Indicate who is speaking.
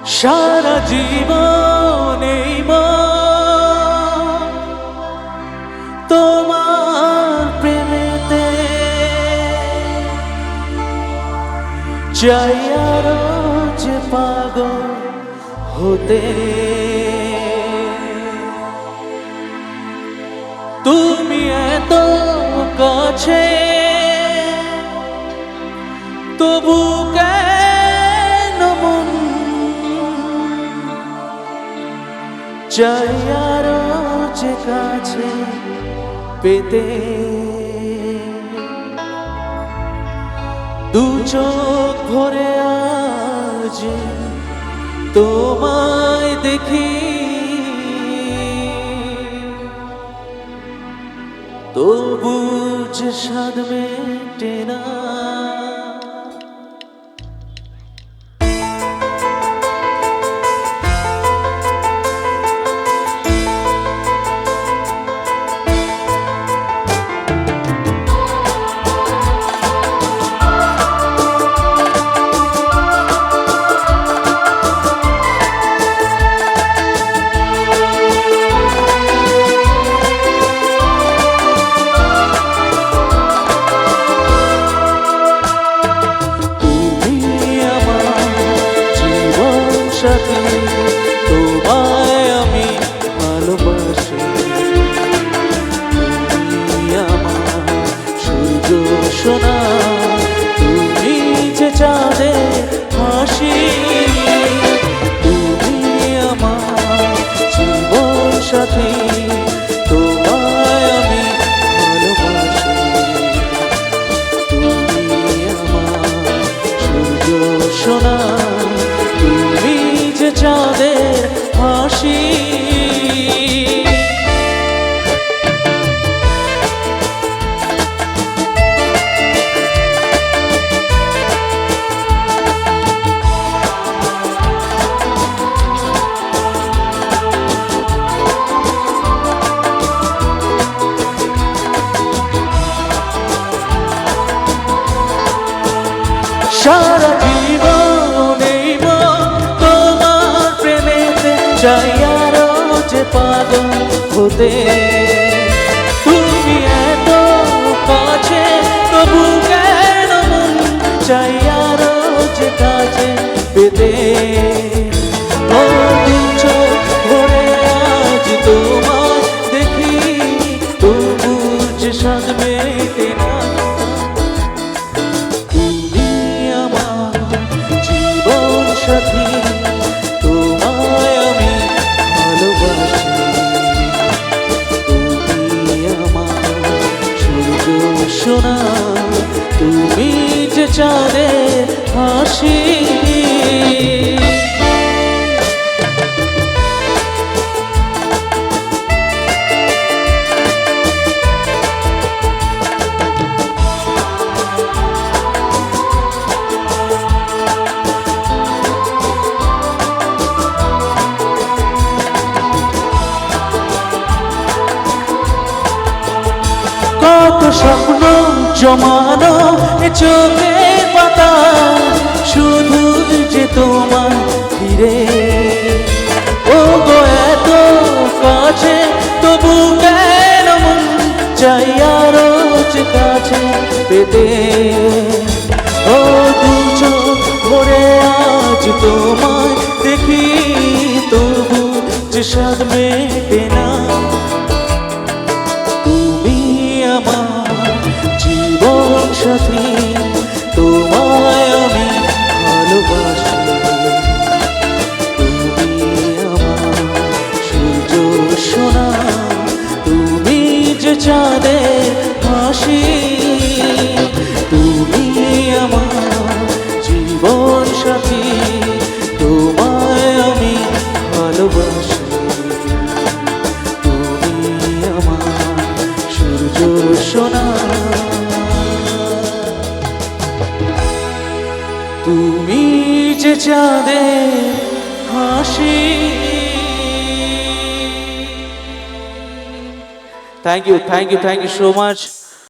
Speaker 1: সারা জীবন এই মন তোমার প্রেমেতে চাই আরো যে পাগল হতে। তুমি এত কাছে তবু কেন মন চাই আরো যে কাছে পেতে। দু চোখ ভরে আজ তোমায় দেখি, তবু যে স্বাদ মেটে না। তোমায় আমি ভালোবাসি, তুমি আমার সূর্য সোনা, তুমি যে চাঁদের হাসি। তুমি আমার জীবন সাথী, তোমায় আমি ভালোবাসি, তুমি আমার সূর্য সোনা, তুমি যে চাঁদের হাসি। সারা জীবন এই মন তোমার প্রেমেতে চাই আরো যে পাগল হতে। তুমি এত কাছে তবু কেন মন চাই আরো যে কাছে পেতে। ও দু চোখ ভরে আজ তোমায় দেখি, তবু যে স্বাদ মেটে না। সাথী তোমায় আমি ভালোবাসি, তুমি আমার সূর্য সোনা, তুমি যে চাঁদের হাসি। কত স্বপ্ন জমানো এ চোখের পাতা, শুধু যে তোমার ফিরে। ও গো এত কাছে তবু কেন মন চাই আরো যে কাছে পেতে। ও দু চোখ ভরে আজ তোমায় দেখি, তবু যে স্বাদ মেটে না। আমার জীবন সাথী, তোমায় আমি ভালোবাসি, তুমি আমার সূর্য সোনা, তুমি যে চাঁদের হাসি। তুমি আমার জীবন সাথী, তোমায় আমি ভালোবাসি, সোনা, তুমি যে চাঁদের হাসি। Thank you so much.